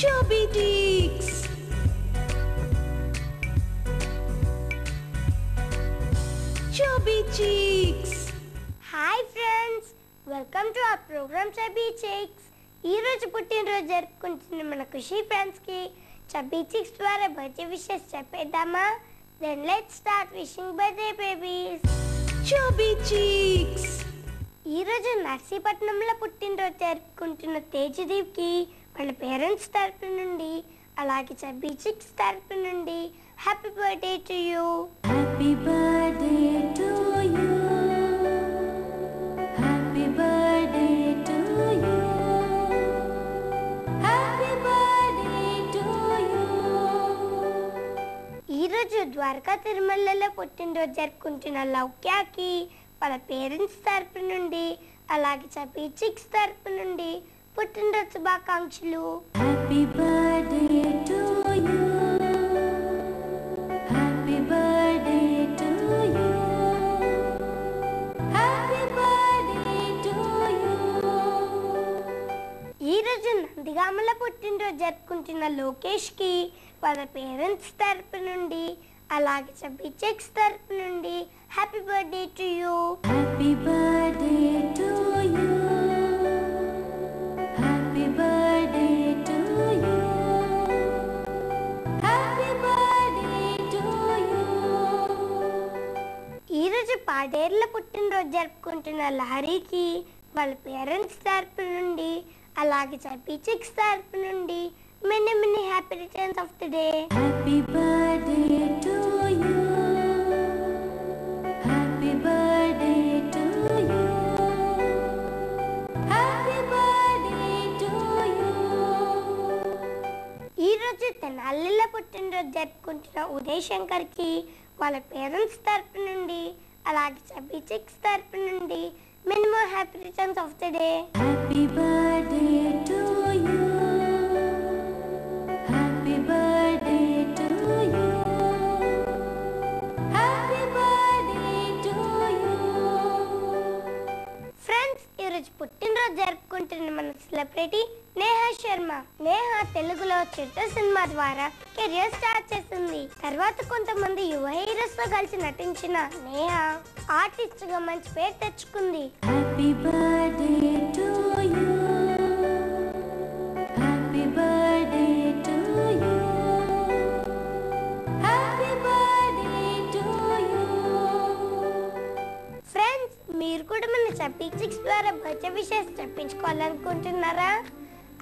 Chubby Cheeks. Chubby Cheeks. Hi friends, welcome to our program Chubby Cheeks. ఈ రోజు పుట్టినరోజు జరుపుకుంటున్న మన ఖుషి ఫ్రెండ్స్ కి Chubby Cheeks ద్వారా బర్త్డే విషెస్ చెప్పేద్దామా? Then let's start wishing birthday babies. Chubby Cheeks. ఈ రోజు నర్సీపట్నంలో పుట్టినరోజు జరుపుకుంటున్న తేజదీప్ కి వాళ్ళ పేరెంట్స్ తరపు నుండి అలాగే Chubby Cheeks తరపు నుండి happy birthday to you. Happy birthday to you. Happy birthday to you. Happy birthday to you. ఈ రోజు ద్వారకా తిరుమలలో పుట్టినరోజు జరుపుకుంటున్న లౌక్యాకి వాళ్ళ పేరెంట్స్ తరపు నుండి అలాగే Chubby Cheeks తరపు నుండి పుట్టినరోజు శుభాకాంక్షలు. Happy birthday to you. Happy birthday to you. Happy birthday to you. ఈ రోజు నందిగామలో పుట్టినరోజు జరుపుకుంటున్న లోకేష్ కి వాళ్ళ పేరెంట్స్ తరపు నుండి అలాగే Chubby Cheeks తరపు నుండి happy birthday to you. Happy birthday to you. Happy birthday to you. Happy birthday to you. ఈ రోజు పాడేర్ల పుట్టినరోజు జరుపుకుంటున్న లహరికి వాళ్ళ పేరెంట్స్ తరపు నుండి అలాగే Chubby Cheeks తరపు నుండి many happy returns of the day. Happy birthday to you. Happy birthday to you. Happy birthday to you. ఈ రోజు తెనాలిలో పుట్టినరోజు జరుపుకుంటున్న ఉదయ్ శంకర్ కి వాళ్ళ పేరెంట్స్ తరపు నుండి అలాగే Chubby Cheeks తరపు నుండి many happy returns of the day. Happy birthday to you. Happy birthday to you. Happy birthday to you. Friends, ఈరోజు పుట్టినరోజు జరుపుకుంటున్న మన సెలబ్రిటీ నేహా శర్మ. నేహా తెలుగులో చిరుత సినిమా ద్వారా కెరియర్ స్టార్ట్ చేసింది. తర్వాత కొంతమంది యువ హీరోస్ తో కలిసి నటించిన నేహా ఆర్టిస్ట్ గా మంచి పేరు తెచ్చుకుంది. Happy birthday to you. Happy birthday to you. Happy birthday to you. Friends, మీరు కూడా మన Chubby Cheeks ద్వారా బర్త్డే విషెస్ చెప్పించుకోవాలనుకుంటున్నారా?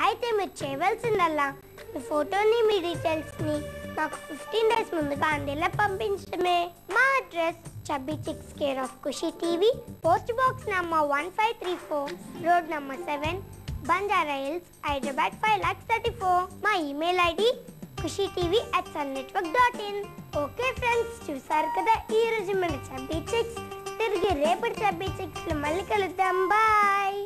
అయితే మీరు చేయవలసిందల్లా మీ ఫోటోని మీ డీటెయిల్స్ని మాకు 15 డేస్ ముందుగా అందేలా పంపించడమే. మా address Chubby Cheeks care of Khushi TV, post box number 1534, road number 7, Banjara Hills, Hyderabad 5,34,000. మా email ID khushitv@sunnetwork.in. Okay friends, చూసారు కదా ఈ రోజు మన Chubby Cheeks. తిరిగి రేపటి Chubby Cheeks లో మళ్ళీ కలుద్దాం. బాయ్.